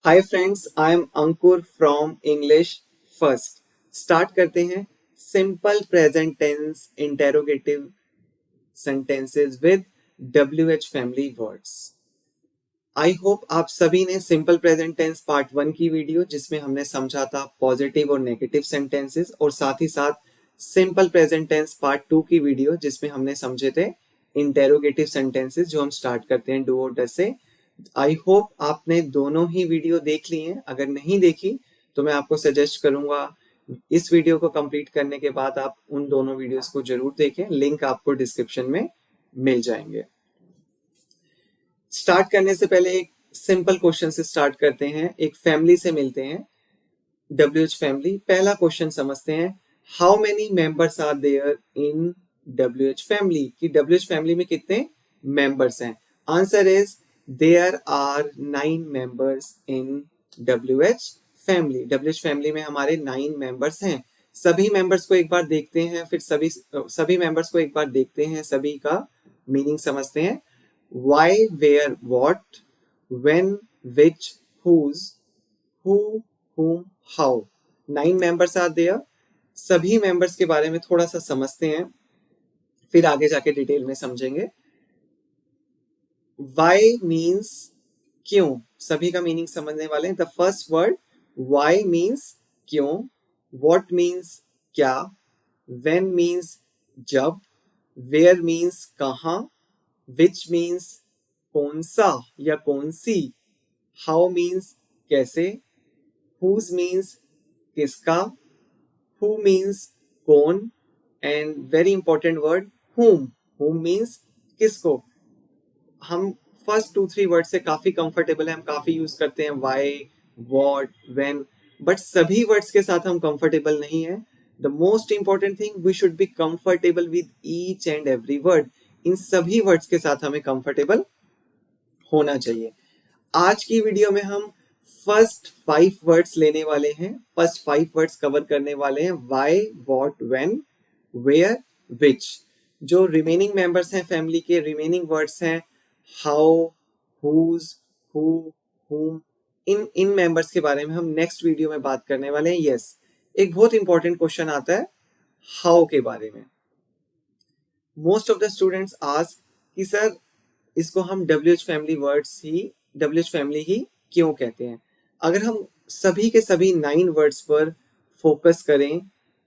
Hi friends, I am Ankur from English first. Start करते हैं simple present tense interrogative sentences with WH family words. I hope आप सभी ने simple present tense part 1 की video जिसमें हमने समझा था पॉजिटिव और नेगेटिव सेंटेंसेस, और साथ ही साथ सिंपल प्रेजेंट टेंस पार्ट 2 की वीडियो जिसमें हमने समझे थे इंटेरोगेटिव सेंटेंसेस जो हम स्टार्ट करते हैं डू और डज से। आई होप आपने दोनों ही वीडियो देख ली हैं। अगर नहीं देखी तो मैं आपको सजेस्ट करूंगा इस वीडियो को कंप्लीट करने के बाद आप उन दोनों वीडियोस को जरूर देखें। लिंक आपको डिस्क्रिप्शन में मिल जाएंगे। स्टार्ट करने से पहले एक सिंपल क्वेश्चन से स्टार्ट करते हैं। एक फैमिली से मिलते हैं, WH फैमिली। पहला क्वेश्चन समझते हैं, how many members are there in WH family, कि WH फैमिली में कितने मेंबर्स हैं। Answer is there are 9 members in WH family. WH family में हमारे 9 मेंबर्स हैं। सभी मेंबर्स को एक बार देखते हैं, फिर सभी मेंबर्स को एक बार देखते हैं, सभी का मीनिंग समझते हैं। Why, where, what, when, which, whose, who, whom, how। 9 members are there। सभी मेंबर्स के बारे में थोड़ा सा समझते हैं, फिर आगे जाके डिटेल में समझेंगे। Why means क्यों, सभी का मीनिंग समझने वाले हैं। The first word why means क्यों, what means क्या, when means जब, where means कहाँ, which means कौन सा या कौन सी, how means कैसे, whose means किसका, who means कौन, and very important word whom means किसको। हम फर्स्ट 2-3 वर्ड से काफी कंफर्टेबल है, हम काफी यूज करते हैं why, what, when, बट सभी वर्ड्स के साथ हम कंफर्टेबल नहीं है। The most important thing, we should be comfortable with each and every word. इन सभी वर्ड्स के साथ हमें कंफर्टेबल होना चाहिए। आज की वीडियो में हम फर्स्ट 5 वर्ड्स लेने वाले हैं, फर्स्ट 5 वर्ड्स कवर करने वाले हैं। व्हाई, व्हाट, व्हेन, वेयर, विच। जो रिमेनिंग मेंबर्स हैं फैमिली के, रिमेनिंग वर्ड्स हैं हाउ, हुज, हु, हुम। इन मेंबर्स के बारे में हम नेक्स्ट वीडियो में बात करने वाले हैं। यस, एक बहुत इंपॉर्टेंट क्वेश्चन आता है हाउ के बारे में। Most of the students ask कि सर इसको हम WH फैमिली ही क्यों कहते हैं। अगर हम सभी के सभी 9 वर्ड्स पर फोकस करें,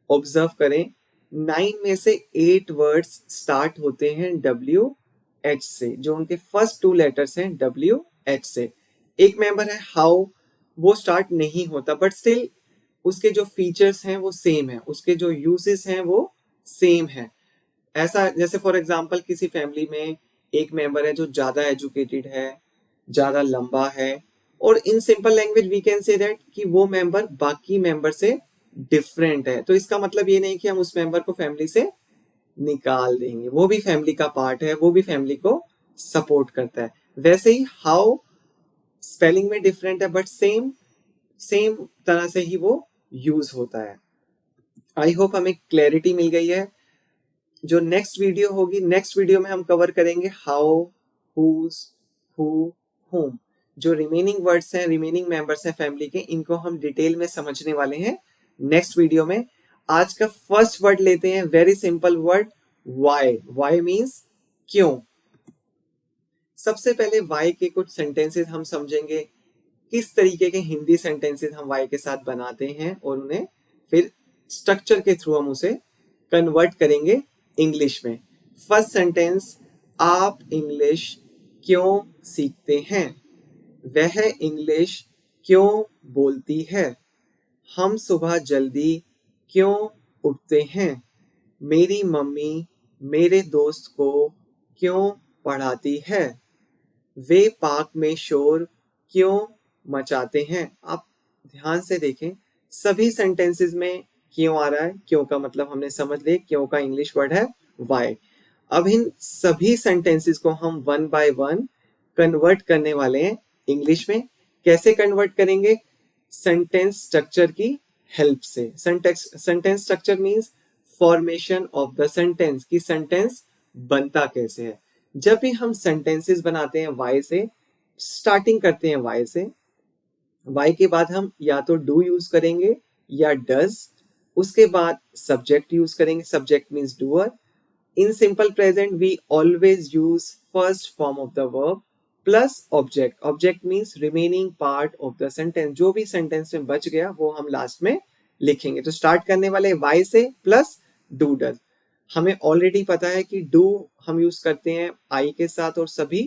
ऑब्जर्व करें, 9 में से 8 वर्ड्स स्टार्ट होते हैं WH से, जो उनके फर्स्ट 2 लेटर्स हैं WH से। एक मेंबर है हाउ, वो स्टार्ट नहीं होता, बट स्टिल उसके जो फीचर्स हैं वो सेम है, उसके जो यूजेस हैं वो सेम है। ऐसा जैसे फॉर एग्जांपल किसी फैमिली में एक मेंबर है जो ज्यादा एजुकेटेड है, ज्यादा लंबा है, और in simple language we can say that कि वो मेंबर बाकी मेंबर से डिफरेंट है। तो इसका मतलब ये नहीं कि हम उस मेंबर को फैमिली से निकाल देंगे, वो भी फैमिली का पार्ट है, वो भी फैमिली को सपोर्ट करता है। वैसे ही हाउ स्पेलिंग में डिफरेंट है, बट सेम सेम तरह से ही वो यूज होता है। आई होप हमें क्लैरिटी मिल गई है। जो नेक्स्ट वीडियो होगी, नेक्स्ट वीडियो में हम कवर करेंगे हाउ, हुज, हु, हुम। जो रिमेनिंग वर्ड्स हैं, रिमेनिंग मेंबर्स हैं फैमिली के, इनको हम डिटेल में समझने वाले हैं नेक्स्ट वीडियो में। आज का फर्स्ट वर्ड लेते हैं, very simple word why. Why means क्यों। सबसे पहले वाई के कुछ सेंटेंसेस हम समझेंगे, किस तरीके के हिंदी सेंटेंसेस हम वाई के साथ बनाते हैं, और उन्हें फिर स्ट्रक्चर के थ्रू हम उसे कन्वर्ट करेंगे इंग्लिश में। फर्स्ट सेंटेंस, आप इंग्लिश क्यों सीखते हैं। वह इंग्लिश क्यों बोलती है। हम सुबह जल्दी क्यों उठते हैं। मेरी मम्मी मेरे दोस्त को क्यों पढ़ाती है। वे पार्क में शोर क्यों मचाते हैं। आप ध्यान से देखें, सभी सेंटेंसेस में क्यों आ रहा है। क्यों का मतलब हमने समझ लिया, क्यों का इंग्लिश वर्ड है वाई। अब इन सभी सेंटेंसेस को हम 1 बाय 1 कन्वर्ट करने वाले हैं इंग्लिश में। कैसे कन्वर्ट करेंगे? सेंटेंस स्ट्रक्चर की हेल्प से। Sentence structure means formation of the sentence, कि सेंटेंस बनता कैसे है। जब भी हम सेंटेंसेस बनाते हैं वाई से, स्टार्टिंग करते हैं वाई से, वाई के बाद हम या तो डू यूज करेंगे या डज, उसके बाद सब्जेक्ट यूज करेंगे, subject means doer. In simple present we always use first form of the verb plus object. Object means remaining part of the sentence, जो भी सेंटेंस में बच गया वो हम लास्ट में लिखेंगे। तो स्टार्ट करने वाले वाई से प्लस डू डज। हमें ऑलरेडी पता है कि डू हम यूज करते हैं आई के साथ और सभी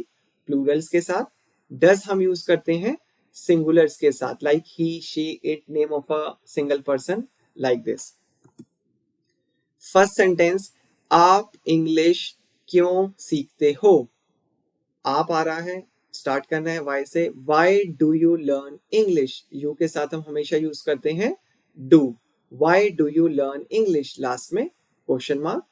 प्लूरल्स के साथ, डज हम यूज करते हैं सिंगुलर्स के साथ, like he she it, name of a single person, like this. First sentence, आप इंग्लिश क्यों सीखते हो? आप आ रहा है, स्टार्ट करना है वाई से। Y do you learn English? You के साथ हम हमेशा यूज करते हैं do. Y do you learn English, last में क्वेश्चन मार्क।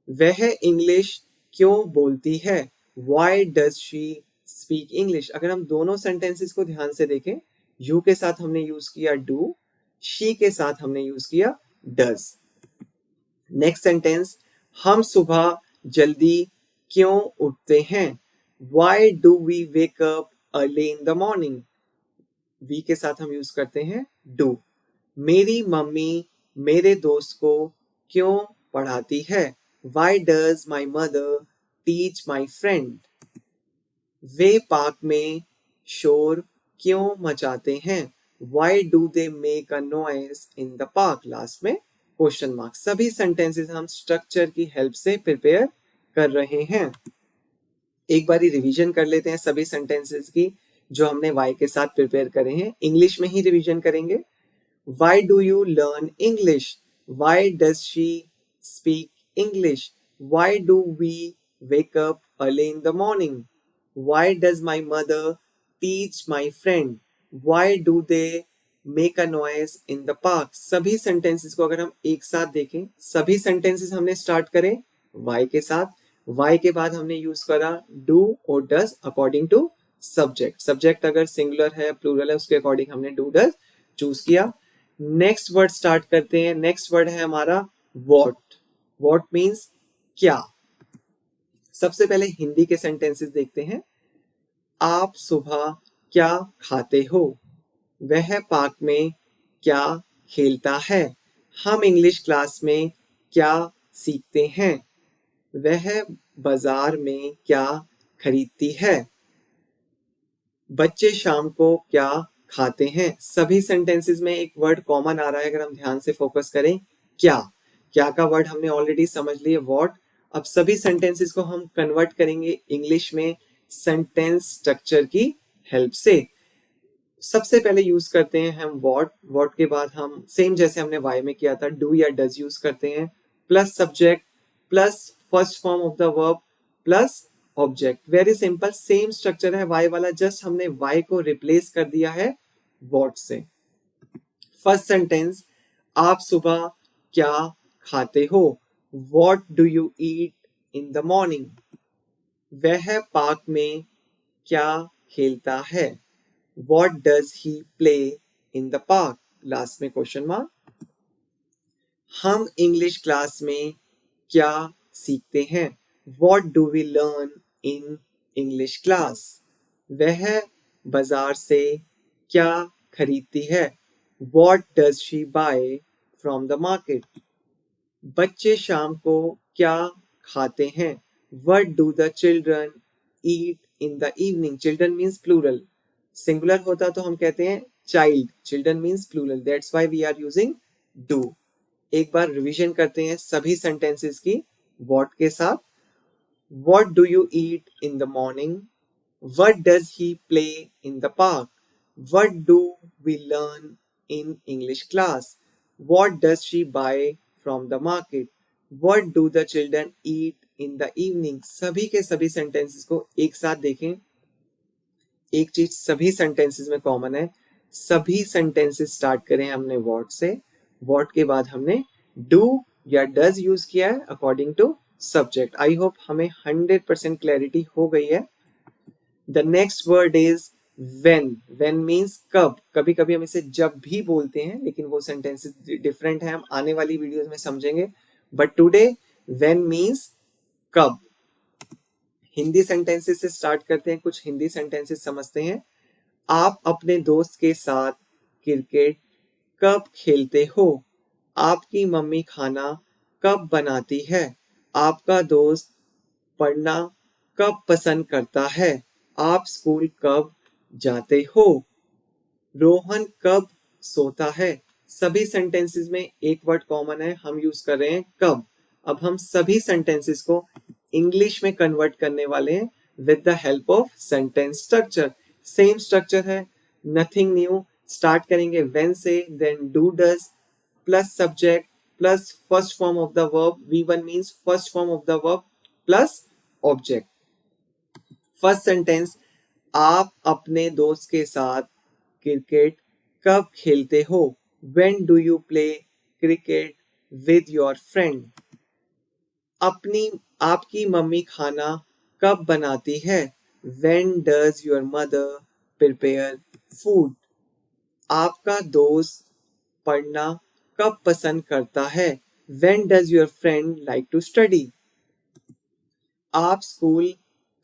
वह इंग्लिश क्यों बोलती है? Y does she speak English? अगर हम दोनों सेंटेंसेस को ध्यान से देखें, यू के साथ हमने यूज किया डू, शी के साथ हमने यूज किया डज। नेक्स्ट सेंटेंस, हम सुबह जल्दी क्यों उठते हैं? Why do we wake up early in the morning? We के साथ हम यूज करते हैं do। मेरी मम्मी मेरे दोस्त को क्यों पढ़ाती है? Why does my mother teach my friend? Way park में शोर क्यों मचाते हैं? Why do they make a noise in the park? Last में क्वेश्चन मार्क। सभी सेंटेंसेस हम स्ट्रक्चर की हेल्प से प्रिपेयर कर रहे हैं। एक बारी रिवीजन कर लेते हैं सभी सेंटेंसेस की जो हमने वाई के साथ प्रिपेयर करे हैं। इंग्लिश में ही रिवीजन करेंगे। Why do you learn English? Why does she speak English? Why do we wake up early in the morning? Why does my mother teach my friend? Why do they make a noise in the park? सभी sentences को अगर हम एक साथ देखें, सभी sentences हमने start करे वाई के साथ। वाई के बाद हमने यूज करा डू और does according to subject. Subject अगर सिंगुलर है प्लूरल है उसके अकॉर्डिंग हमने डू डज चूज किया। नेक्स्ट वर्ड स्टार्ट करते हैं। नेक्स्ट वर्ड है हमारा वॉट। वॉट मीन्स क्या। सबसे पहले हिंदी के सेंटेंसेस देखते हैं। आप सुबह क्या खाते हो? वह पार्क में क्या खेलता है? हम इंग्लिश क्लास में क्या सीखते हैं? वह बाजार में क्या खरीदती है? बच्चे शाम को क्या खाते हैं? सभी सेंटेंसेस में एक वर्ड कॉमन आ रहा है अगर हम ध्यान से फोकस करें, क्या। क्या का वर्ड हमने ऑलरेडी समझ लिए व्हाट। अब सभी सेंटेंसेस को हम कन्वर्ट करेंगे इंग्लिश में सेंटेंस स्ट्रक्चर की हेल्प से। सबसे पहले यूज करते हैं हम व्हाट। व्हाट के बाद हम सेम जैसे हमने वाई में किया था डू या डज यूज करते हैं, plus subject plus first form of the verb plus object. Very simple, same structure है वाई वाला, जस्ट हमने वाई को रिप्लेस कर दिया है व्हाट से। फर्स्ट सेंटेंस, आप सुबह क्या खाते हो? What do you eat in the morning? वह पार्क में क्या खेलता है? What does he play in the park? Last में क्वेश्चन मार्क। हम इंग्लिश क्लास में क्या सीखते हैं? What do we learn in English class? वह बाजार से क्या खरीदती है? What does she buy from the market? बच्चे शाम को क्या खाते हैं? What do the children eat in the evening? Children means plural. Singular होता तो हम कहते हैं child, children means plural, that's why we are using do. एक बार रिवीजन करते हैं सभी सेंटेंसेस की व्हाट के साथ। What do you eat in the morning? What does he play in the park? What do we learn in English class? What does she buy from the market? What do the children eat in the evening? सभी के सभी sentences को एक साथ देखें। एक चीज सभी सेंटेंसेस में कॉमन है, सभी सेंटेंसेस स्टार्ट करें हमने व्हाट से। व्हाट के बाद हमने डू या डज यूज किया है according to subject. I hope हमें 100% क्लैरिटी हो गई है। The next word is when. When means कब। कभी कभी हम इसे जब भी बोलते हैं लेकिन वो सेंटेंसेस डिफरेंट है, हम आने वाली वीडियोस में समझेंगे। बट टुडे व्हेन मीन्स कब। हिंदी सेंटेंसेस से स्टार्ट करते हैं, कुछ हिंदी सेंटेंसेस समझते हैं। आप अपने दोस्त के साथ क्रिकेट कब खेलते हो? आपकी मम्मी खाना कब बनाती है? आपका दोस्त पढ़ना कब पसंद करता है? आप स्कूल कब जाते हो? रोहन कब सोता है? सभी सेंटेंसेस में एक वर्ड कॉमन है, हम यूज कर रहे हैं कब। अब हम सभी सेंटेंसेस को इंग्लिश में कन्वर्ट करने वाले हैं with the help of sentence structure. Same structure है, नथिंग न्यू। स्टार्ट करेंगे व्हेन से, then do does plus subject plus first form of the verb, V1 means first form of the verb plus object. First sentence, आप अपने दोस्त के साथ cricket कब खेलते हो? When do you play cricket with your friend? आपकी mummy खाना कब बनाती है? When does your mother prepare food? आपका दोस्त पढ़ना कब पसंद करता है? When does your friend like to study? आप स्कूल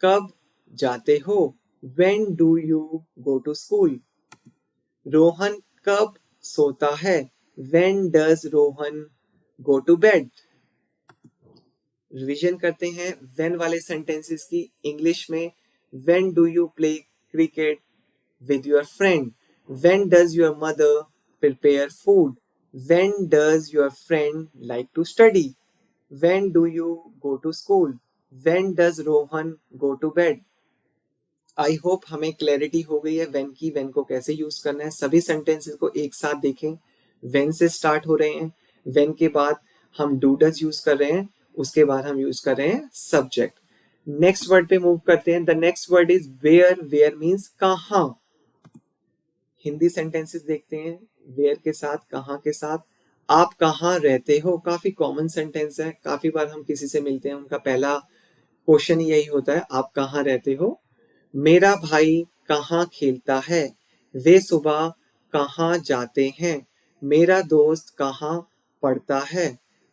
कब जाते हो? When do you go to school? Rohan कब सोता है? When does Rohan go to bed? Revision करते हैं when वाले सेंटेंसेस की इंग्लिश में। When do you play cricket with your friend? When does your mother prepare food? When does your friend like to study? When do you go to school? When does Rohan go to bed? I hope हमें clarity हो गई है when की, when को कैसे use करना है। सभी सेंटेंसेस को एक साथ देखें, वेन से स्टार्ट हो रहे हैं, वेन के बाद हम डू डज यूज कर रहे हैं, उसके बाद हम यूज कर रहे हैं सब्जेक्ट। नेक्स्ट वर्ड पे मूव करते हैं। The next word is where. Where means कहाँ। हिंदी सेंटेंसेस देखते हैं वेयर के साथ, कहाँ के साथ। आप कहाँ रहते हो? काफी कॉमन सेंटेंस है, काफी बार हम किसी से मिलते हैं, उनका पहला क्वेश्चन यही होता है, आप कहाँ रहते हो? मेरा भाई कहाँ खेलता है? वे सुबह कहाँ जाते हैं? मेरा दोस्त कहाँ पढ़ता है?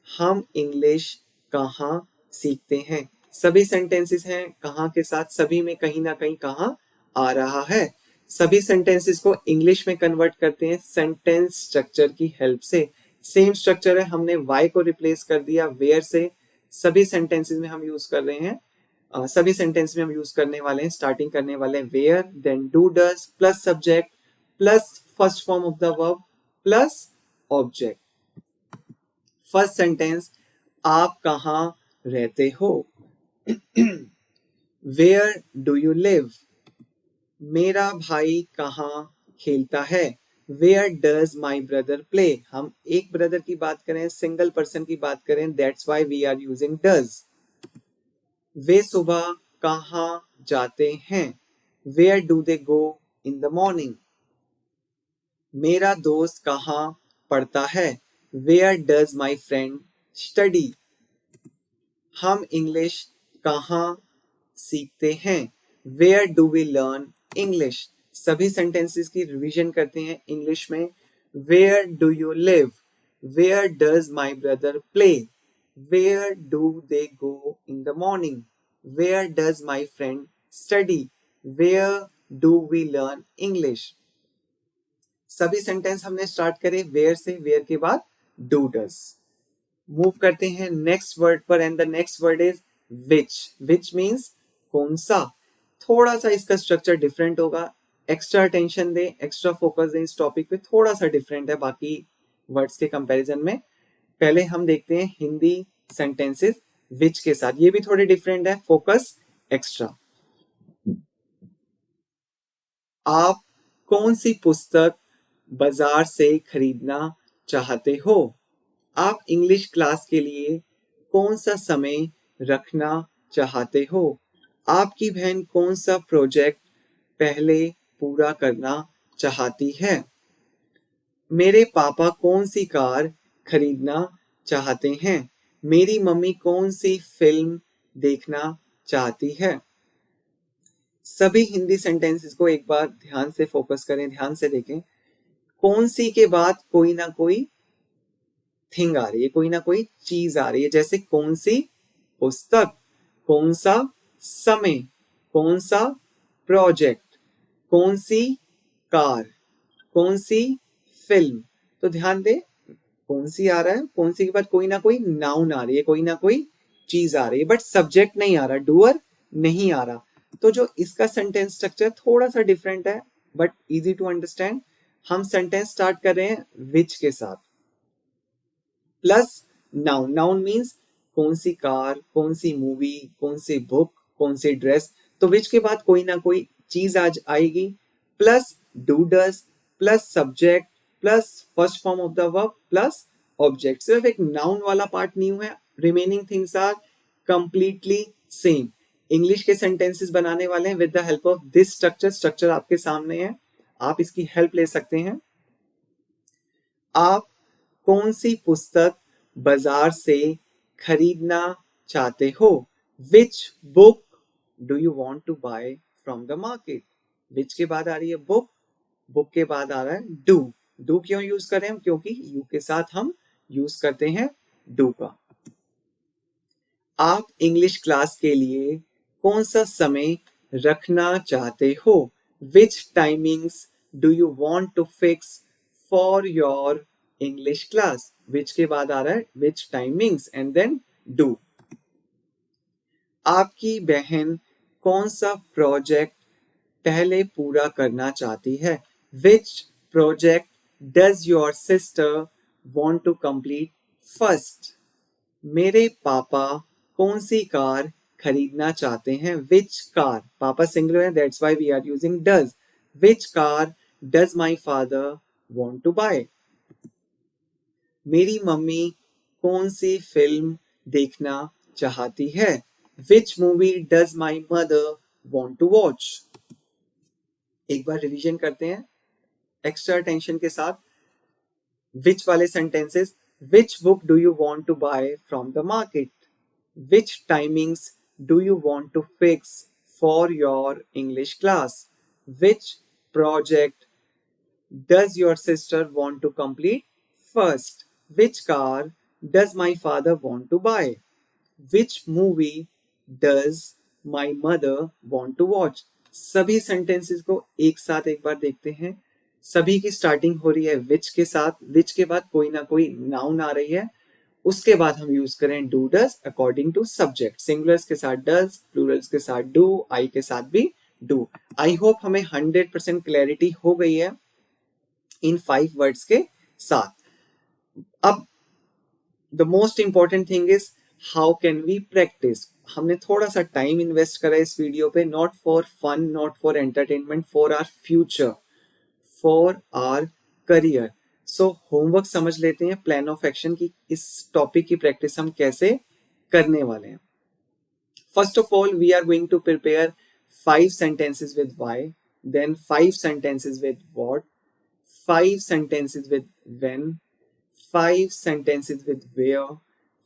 हम इंग्लिश कहाँ सीखते हैं? सभी सेंटेंसेस हैं कहाँ के साथ, सभी में कहीं ना कहीं कहाँ आ रहा है। सभी सेंटेंसेस को इंग्लिश में कन्वर्ट करते हैं सेंटेंस स्ट्रक्चर की हेल्प से। सेम स्ट्रक्चर है, हमने वाई को रिप्लेस कर दिया वेयर से। सभी सेंटेंसेस में हम यूज कर रहे हैं, सभी सेंटेंस में हम यूज करने वाले हैं, स्टार्टिंग करने वाले हैं where, then do does plus subject plus first form of the verb plus object. First sentence, आप कहाँ रहते हो? Where do you live? मेरा भाई कहाँ खेलता है? Where does my brother play? हम एक ब्रदर की बात करें, सिंगल पर्सन की बात करें, that's why we are using does. वे सुबह कहाँ जाते हैं? Where do they go in the morning? मेरा दोस्त कहाँ पढ़ता है? Where does my friend study? हम इंग्लिश कहाँ सीखते हैं? Where do we learn English? सभी सेंटेंसेस की रिवीजन करते हैं इंग्लिश में। Where do you live? Where does my brother play? Where do they go in the morning? Where does my friend study? Where do we learn English? सभी sentence हमने start करे where से, where के बाद do does. Move करते हैं next word पर, and the next word is which. Which means कौन सा। थोड़ा सा इसका स्ट्रक्चर डिफरेंट होगा, एक्स्ट्रा अटेंशन दें, एक्स्ट्रा फोकस दें इस टॉपिक पे, थोड़ा सा डिफरेंट है बाकी वर्ड्स के कंपैरिजन में। पहले हम देखते हैं हिंदी सेंटेंसेस विच के साथ, ये भी थोड़े डिफरेंट है, फोकस एक्स्ट्रा। आप कौन सी पुस्तक बाजार से खरीदना चाहते हो? आप इंग्लिश क्लास के लिए कौन सा समय रखना चाहते हो? आपकी बहन कौन सा प्रोजेक्ट पहले पूरा करना चाहती है? मेरे पापा कौन सी कार खरीदना चाहते हैं? मेरी मम्मी कौन सी फिल्म देखना चाहती है? सभी हिंदी सेंटेंसेस को एक बार ध्यान से फोकस करें, ध्यान से देखें। कौन सी के बाद कोई ना कोई थिंग आ रही है, कोई ना कोई चीज आ रही है, जैसे कौन सी पुस्तक, कौन सा समय, कौन सा प्रोजेक्ट, कौन सी कार, कौन सी फिल्म। तो ध्यान दे, कौन सी आ रहा है, कौन सी के बाद कोई ना कोई नाउन आ रही है, कोई ना कोई चीज आ रही है, बट सब्जेक्ट नहीं आ रहा, डूअर नहीं आ रहा। तो जो इसका सेंटेंस स्ट्रक्चर थोड़ा सा डिफरेंट है बट इजी टू अंडरस्टैंड। हम सेंटेंस स्टार्ट कर रहे हैं विच के साथ प्लस नाउन। नाउन मीन्स कौन सी कार, कौन सी मूवी, कौन सी बुक, कौन सी ड्रेस। तो विच के बाद कोई ना कोई चीज आज आएगी plus do does plus subject plus first form of the verb plus object. सिर्फ एक नाउन वाला पार्ट न्यू है, remaining things are completely same. English के सेंटेंसेस बनाने वाले हैं with the help of this structure. Structure आपके सामने है, आप इसकी हेल्प ले सकते हैं। आप कौन सी पुस्तक बाजार से खरीदना चाहते हो? Which book do you want to buy from the market? Which के बाद आ रही है बुक, बुक के बाद आ रहा है डू। डू क्यों यूज कर रहे हैं हम? क्योंकि यू के साथ हम यूज करते हैं डू का। आप इंग्लिश क्लास के लिए कौन सा समय रखना चाहते हो? Which timings do you want to fix for your English class? Which के बाद आ रहा है which timings and then do. आपकी बहन कौन सा प्रोजेक्ट पहले पूरा करना चाहती है? Which project does your sister want to complete first? मेरे पापा कौन सी कार खरीदना चाहते हैं? विच कार, पापा सिंगुलर है, that's why we are using does. Which car does my father want to buy? मेरी मम्मी कौन सी फिल्म देखना चाहती है? Which movie does my mother want to watch? एक बार रिवीजन करते हैं एक्स्ट्रा अटेंशन के साथ। विच वाले sentences, which book do you want to buy from the market? Which timings do you want to fix for your English class? Which project does your sister want to complete first? Which car does my father want to buy? Which movie does my mother want to watch? सभी sentences को एक साथ एक बार देखते हैं। सभी की starting हो रही है विच के साथ, विच के बाद कोई ना कोई नाउन आ रही है, उसके बाद हम यूज करें do does according to subject. Singulars के साथ डज, प्लूरल्स के साथ डू, आई के साथ भी डू। आई होप हमें 100% क्लैरिटी हो गई है इन 5 वर्ड्स के साथ। अब the most important thing is how can we practise. हमने थोड़ा सा टाइम इन्वेस्ट करा इस वीडियो पे, not for fun, not for entertainment, for our future, for our career. So homework समझ लेते हैं प्लान ऑफ एक्शन की, इस टॉपिक की प्रैक्टिस हम कैसे करने वाले हैं। First of all we are going to prepare 5 sentences with why, then 5 sentences with what, 5 sentences with when, 5 sentences with where,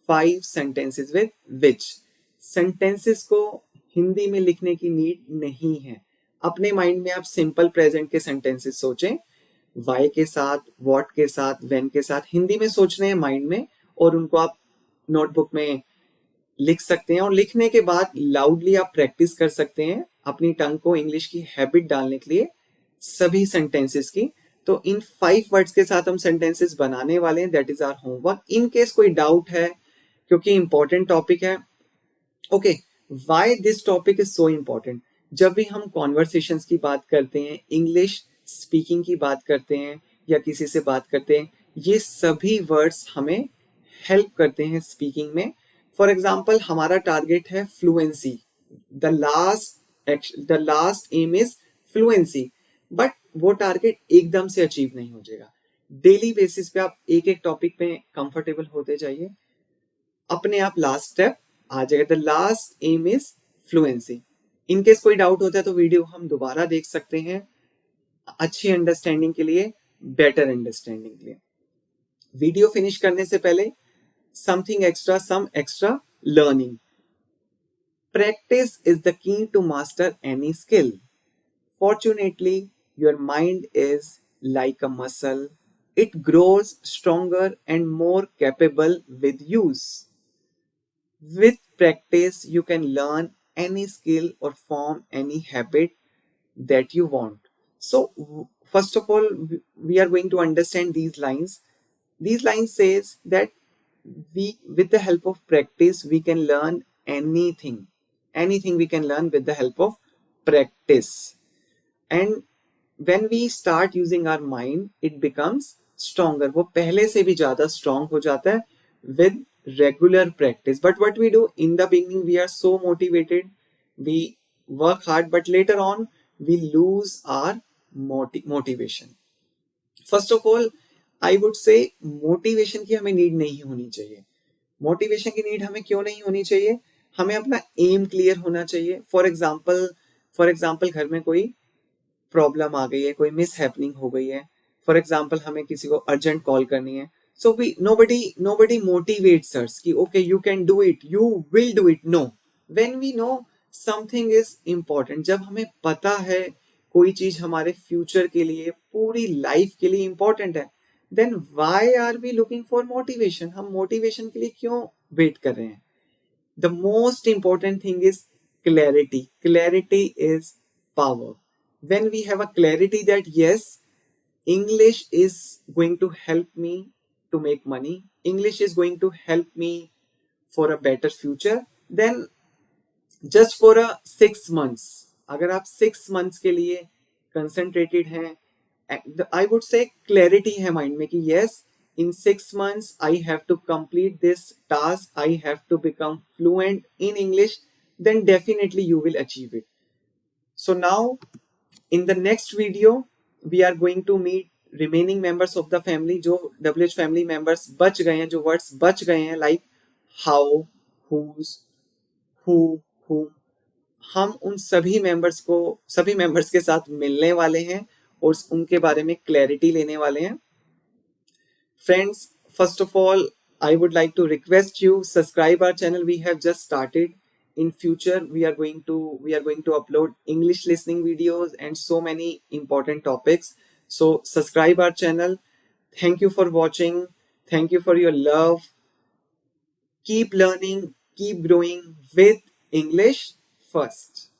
5 sentences with which। Sentences को हिंदी में लिखने की नीड नहीं है। अपने माइंड में आप सिंपल प्रेजेंट के सेंटेंसेस सोचें, वाई के साथ, वॉट के साथ, वेन के साथ, हिंदी में सोच रहे हैं माइंड में, और उनको आप नोटबुक में लिख सकते हैं। और लिखने के बाद लाउडली आप प्रैक्टिस कर सकते हैं अपनी टंग को इंग्लिश की हैबिट डालने के लिए सभी सेंटेंसेस की। तो इन 5 वर्ड्स के साथ हम सेंटेंसेस बनाने वाले हैं, that is our homework. In case कोई डाउट है, क्योंकि इंपॉर्टेंट टॉपिक है। Okay, why this topic is so important? जब भी हम कॉन्वर्सेशंस की बात करते हैं, इंग्लिश स्पीकिंग की बात करते हैं, या किसी से बात करते हैं, ये सभी वर्ड्स हमें हेल्प करते हैं स्पीकिंग में। फॉर एग्जाम्पल, हमारा टारगेट है fluency, the last aim is fluency, but वो टारगेट एकदम से अचीव नहीं हो जाएगा। डेली बेसिस पे आप एक एक टॉपिक पे कंफर्टेबल होते जाइए, अपने आप लास्ट स्टेप आ जाएगा। The last aim is fluency. In case कोई डाउट होता है तो वीडियो हम दोबारा देख सकते हैं, अच्छी अंडरस्टैंडिंग के लिए, बेटर अंडरस्टैंडिंग के लिए। वीडियो फिनिश करने से पहले something extra, some extra learning. Practice is the key to master any skill. Fortunately, your mind is like a muscle. It grows stronger and more capable with use. With practice, you can learn any skill or form any habit that you want. So, first of all, we are going to understand these lines. These lines says that we, with the help of practice, we can learn anything. Anything we can learn with the help of practice. And when we start using our mind, it becomes stronger. वो पहले से भी ज़्यादा strong हो जाता है with regular practice. But what we do in the beginning, we are so motivated, we work hard, but later on we lose our motivation. First of all, I would say motivation की हमें need नहीं होनी चाहिए. Motivation की need हमें क्यों नहीं होनी चाहिए? हमें अपना एम क्लियर होना चाहिए. फॉर एग्जाम्पल घर में कोई प्रॉब्लम आ गई है, कोई मिस हैपनिंग हो गई है. फॉर एग्जाम्पल हमें किसी को अर्जेंट कॉल करनी है. So we nobody motivates us कि okay you can do it, you will do it. No, when we know something is important, जब हमें पता है कोई चीज हमारे फ्यूचर के लिए, पूरी लाइफ के लिए इम्पोर्टेंट है, then why are we looking for motivation? हम मोटिवेशन के लिए क्यों वेट कर रहे हैं? The most important thing is clarity. Clarity is power. When we have a clarity that yes, English is going to help me to make money, English is going to help me for a better future, then just for a 6 months, अगर आप 6 months के लिए concentrated हैं, I would say clarity है mind में कि yes, in 6 months I have to complete this task, I have to become fluent in English, then definitely you will achieve it. So now in the next video, we are going to meet remaining members of the family. जो WH family members बच गए हैं, जो words बच गए हैं, like how, whose, who, whom, हम उन सभी members के साथ मिलने वाले हैं और उनके बारे में clarity लेने वाले हैं. Friends, first of all, I would like to request you subscribe our channel. We have just started. In future we are going to upload English listening videos and so many important topics. So subscribe our channel. Thank you for watching. Thank you for your love. Keep learning, keep growing with English first.